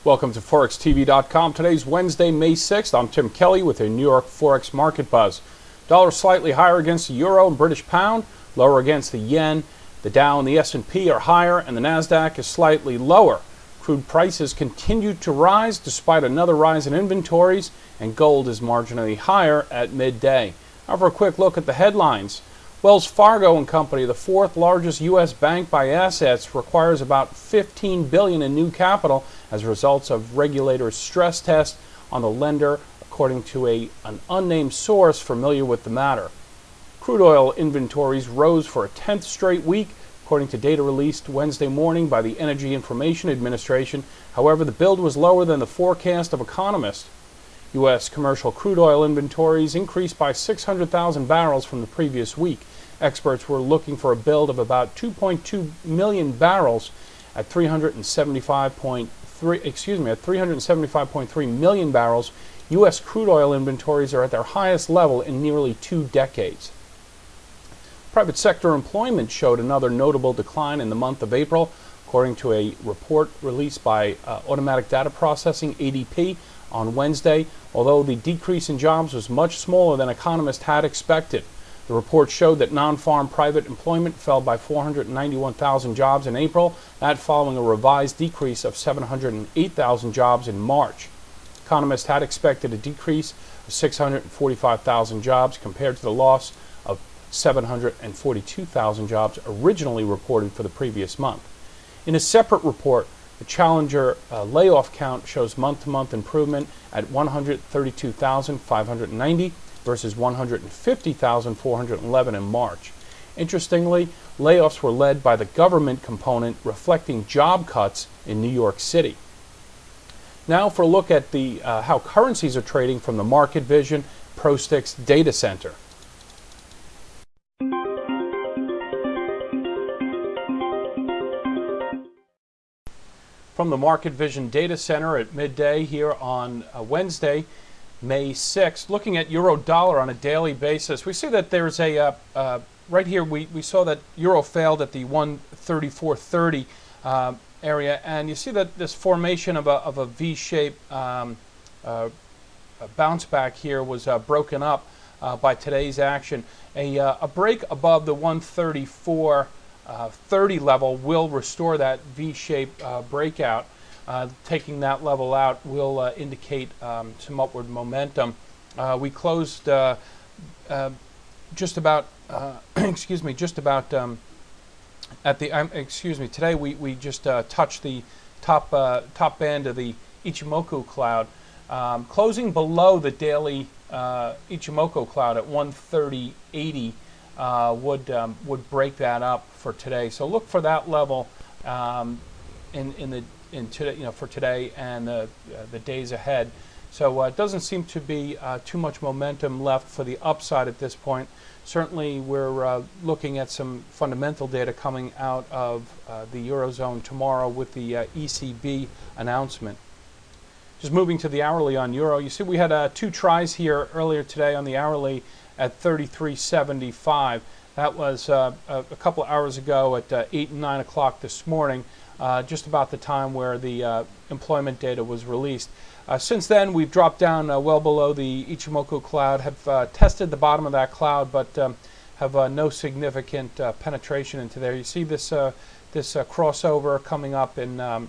Welcome to ForexTV.com. Today's Wednesday, May 6th. I'm Tim Kelly with a New York Forex Market Buzz. Dollar slightly higher against the euro and British pound, lower against the yen. The Dow and the S&P are higher, and the Nasdaq is slightly lower. Crude prices continue to rise despite another rise in inventories, and gold is marginally higher at midday. Now for a quick look at the headlines. Wells Fargo and Company, the fourth largest U.S. bank by assets, requires about $15 billion in new capital as a result of regulators' stress test on the lender, according to an unnamed source familiar with the matter. Crude oil inventories rose for a 10th straight week, according to data released Wednesday morning by the Energy Information Administration. However, the build was lower than the forecast of economists. U.S. commercial crude oil inventories increased by 600,000 barrels from the previous week. Experts were looking for a build of about 2.2 million barrels at 375.3 million barrels. U.S. crude oil inventories are at their highest level in nearly 2 decades. Private sector employment showed another notable decline in the month of April, according to a report released by Automatic Data Processing, ADP, on Wednesday, although the decrease in jobs was much smaller than economists had expected. The report showed that non-farm private employment fell by 491,000 jobs in April, that following a revised decrease of 708,000 jobs in March. Economists had expected a decrease of 645,000 jobs compared to the loss of 742,000 jobs originally reported for the previous month. In a separate report, the Challenger layoff count shows month-to-month improvement at 132,590 versus 150,411 in March. Interestingly, layoffs were led by the government component, reflecting job cuts in New York City. Now for a look at the how currencies are trading from the MarketVision ProSticks data center. From the MarketVision data center at midday here on Wednesday, May 6th, looking at euro dollar on a daily basis, we see that there's a right here we saw that euro failed at the 134.30 area, and you see that this formation of a V-shape bounce back here was broken up by today's action. A break above the 134.30 level will restore that V-shape breakout. Taking that level out will indicate some upward momentum. We closed just about at the today we just touched the top band of the Ichimoku cloud, closing below the daily Ichimoku cloud at 130.80 would break that up for today. So look for that level for today and the days ahead. So it doesn't seem to be too much momentum left for the upside at this point. Certainly we're looking at some fundamental data coming out of the Eurozone tomorrow with the ECB announcement. Just moving to the hourly on euro, you see we had 2 tries here earlier today on the hourly at 33.75. That was a couple of hours ago at 8 and 9 o'clock this morning, just about the time where the employment data was released. Since then, we've dropped down well below the Ichimoku cloud, have tested the bottom of that cloud, but have no significant penetration into there. You see this crossover coming up in the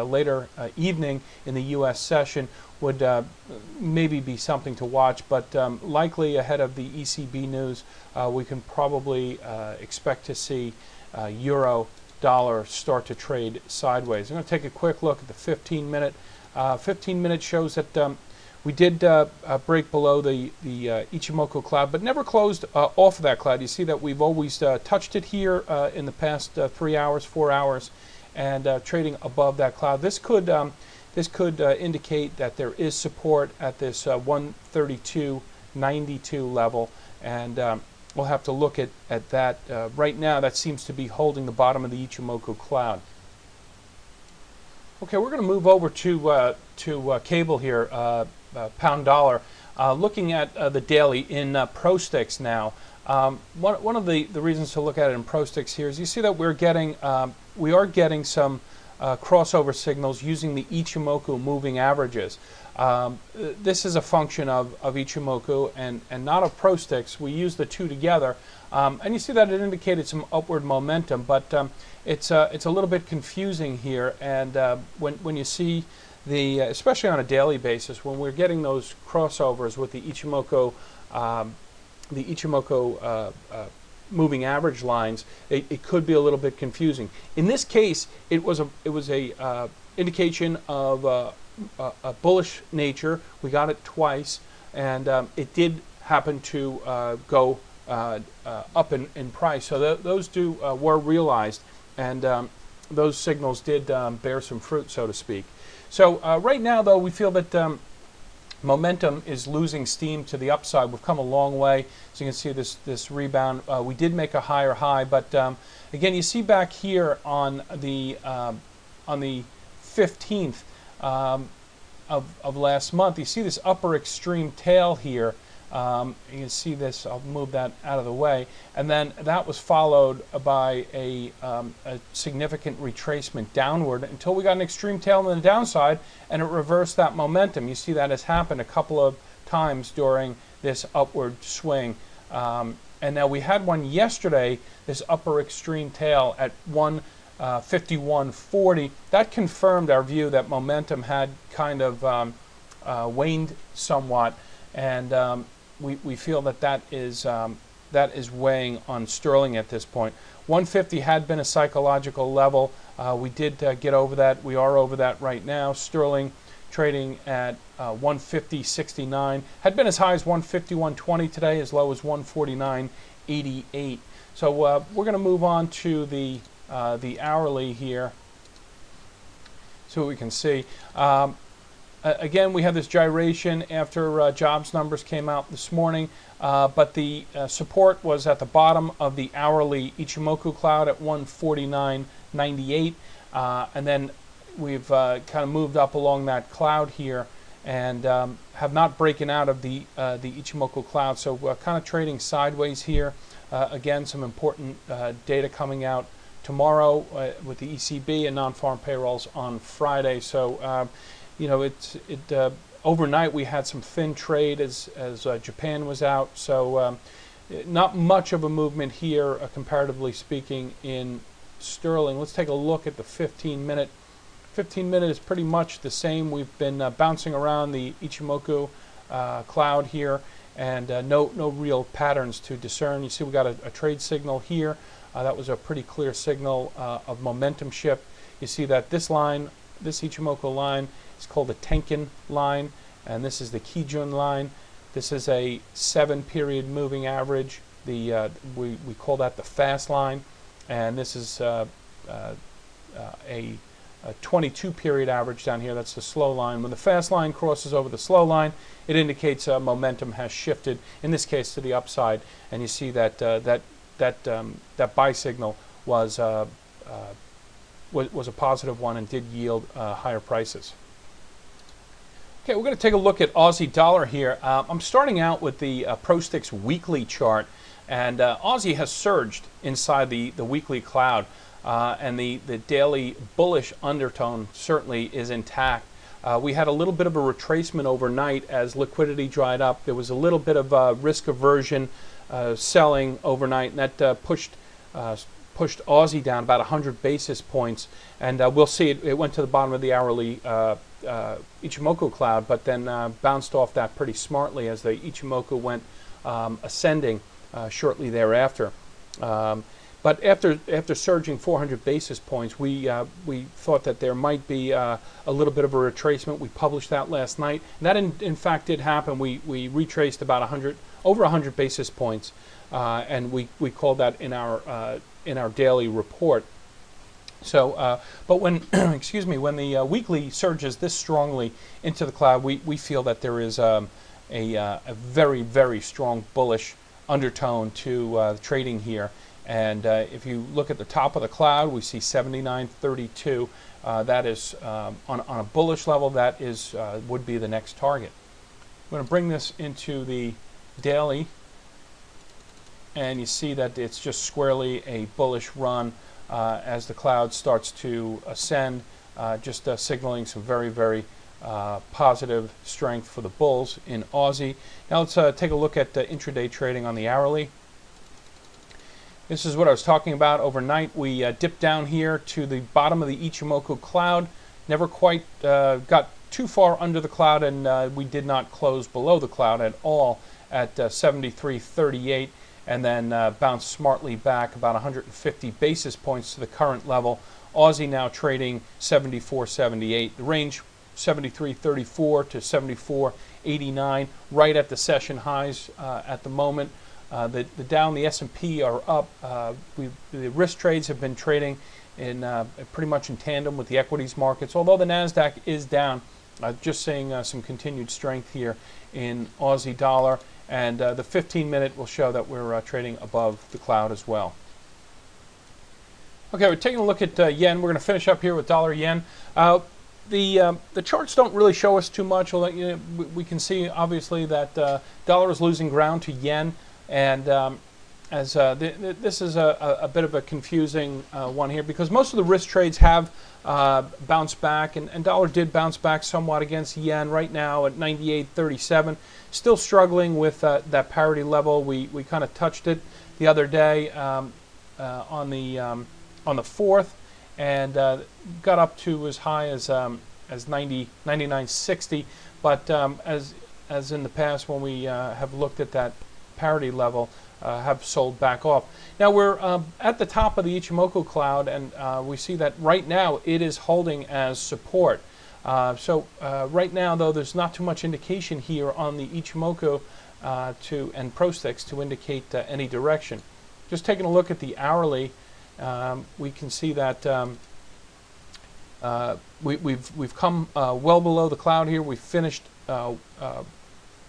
later evening in the U.S. session would maybe be something to watch, but likely ahead of the ECB news, we can probably expect to see euro dollar start to trade sideways. I'm going to take a quick look at the 15-minute. 15-minute shows that we did break below the Ichimoku cloud, but never closed off of that cloud. You see that we've always touched it here in the past 3 hours, 4 hours, and trading above that cloud. This could indicate that there is support at this 132.92 level, and we'll have to look at that. Right now, that seems to be holding the bottom of the Ichimoku cloud. Okay, we're going to move over to cable here, pound dollar. Looking at the daily in ProSticks now. One of the reasons to look at it in ProSticks here is you see that we are getting some crossover signals using the Ichimoku moving averages. This is a function of Ichimoku and not of ProSticks. We use the two together, and you see that it indicated some upward momentum, but it's a little bit confusing here. And when you see especially on a daily basis, when we're getting those crossovers with the Ichimoku moving average lines, it could be a little bit confusing. In this case, it was a indication of a bullish nature. We got it twice, and it did happen to go up in price. So those were realized, and those signals did bear some fruit, so to speak. So right now, though, we feel that momentum is losing steam to the upside. We've come a long way. So you can see this rebound. We did make a higher high, but again, you see back here on the 15th of last month, you see this upper extreme tail here. You can see this. I'll move that out of the way, and then that was followed by a significant retracement downward until we got an extreme tail on the downside, and it reversed that momentum. You see that has happened a couple of times during this upward swing, and now we had one yesterday, this upper extreme tail at 51.40. That confirmed our view that momentum had kind of waned somewhat, and we feel that is weighing on sterling at this point. 150 had been a psychological level. We did get over that. We are over that right now. Sterling trading at 150.69. Had been as high as 151.20 today, as low as 149.88. So we're going to move on to the hourly here, so we can see. Again, we have this gyration after jobs numbers came out this morning, but the support was at the bottom of the hourly Ichimoku cloud at 149.98, and then we've kind of moved up along that cloud here and have not broken out of the Ichimoku cloud, so we're kind of trading sideways here. Again, some important data coming out tomorrow with the ECB and non-farm payrolls on Friday. So you know, overnight we had some thin trade as Japan was out, so not much of a movement here, comparatively speaking, in sterling. Let's take a look at the 15-minute. 15-minute is pretty much the same. We've been bouncing around the Ichimoku cloud here, and no real patterns to discern. You see we got a trade signal here. That was a pretty clear signal of momentum shift. You see that this line, this Ichimoku line, is called the Tenkin line, and this is the Kijun line. This is a 7-period moving average. We call that the fast line, and this is a 22-period average down here. That's the slow line. When the fast line crosses over the slow line, it indicates momentum has shifted, in this case to the upside, and you see that that buy signal was a positive one and did yield higher prices. Okay, we're going to take a look at Aussie dollar here. I'm starting out with the ProSticks weekly chart, and Aussie has surged inside the weekly cloud, and the daily bullish undertone certainly is intact. We had a little bit of a retracement overnight as liquidity dried up. There was a little bit of risk aversion selling overnight, and that pushed Aussie down about 100 basis points, and we'll see it went to the bottom of the hourly Ichimoku cloud, but then bounced off that pretty smartly as the Ichimoku went ascending shortly thereafter. But after surging 400 basis points, we thought that there might be a little bit of a retracement. We published that last night, and that in fact did happen. We retraced about over 100 basis points, and we called that in our daily report. So, but when excuse me, when the weekly surges this strongly into the cloud, we feel that there is a very strong bullish undertone to the trading here. And if you look at the top of the cloud, we see 79.32. That is on a bullish level. That is would be the next target. I'm going to bring this into the daily, and you see that it's just squarely a bullish run as the cloud starts to ascend, just signaling some very, very positive strength for the bulls in Aussie. Now let's take a look at intraday trading on the hourly. This is what I was talking about overnight. We dipped down here to the bottom of the Ichimoku cloud, never quite got too far under the cloud, and we did not close below the cloud at all at 73.38, and then bounced smartly back about 150 basis points to the current level. Aussie now trading 74.78. The range 73.34 to 74.89, right at the session highs at the moment. The Dow and the S&P are up. The risk trades have been trading in pretty much in tandem with the equities markets, although the NASDAQ is down. Just seeing some continued strength here in Aussie dollar, and the 15-minute will show that we're trading above the cloud as well. Okay, we're taking a look at yen. We're going to finish up here with dollar yen. The charts don't really show us too much. We can see obviously that dollar is losing ground to yen, and this is a bit of a confusing one here, because most of the risk trades have bounced back, and dollar did bounce back somewhat against yen right now at 98.37. Still struggling with that parity level. We kind of touched it the other day on the 4th, and got up to as high as 99.60. But as in the past, when we have looked at that parity level, have sold back off. Now we're at the top of the Ichimoku cloud, and we see that right now it is holding as support. Right now, though, there's not too much indication here on the Ichimoku and ProSticks to indicate any direction. Just taking a look at the hourly, we can see that we've come well below the cloud here. We've finished.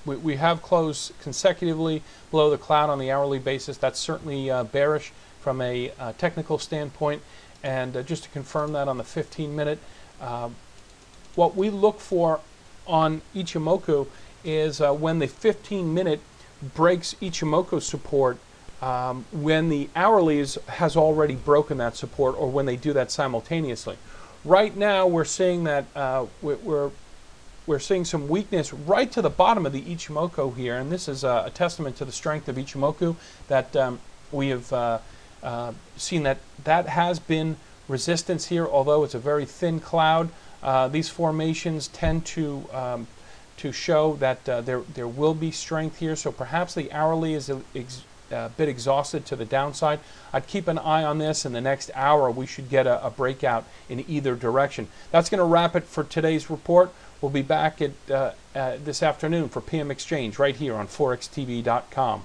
We have closed consecutively below the cloud on the hourly basis. That's certainly bearish from a technical standpoint. And just to confirm that on the 15-minute, what we look for on Ichimoku is when the 15-minute breaks Ichimoku support, when the hourly has already broken that support, or when they do that simultaneously. Right now, we're seeing that we're seeing some weakness right to the bottom of the Ichimoku here, and this is a testament to the strength of Ichimoku, that we have seen that has been resistance here, although it's a very thin cloud. These formations tend to show that there will be strength here, so perhaps the hourly is a bit exhausted to the downside. I'd keep an eye on this. In the next hour, we should get a breakout in either direction. That's going to wrap it for today's report. We'll be back at this afternoon for PM Exchange right here on ForexTV.com.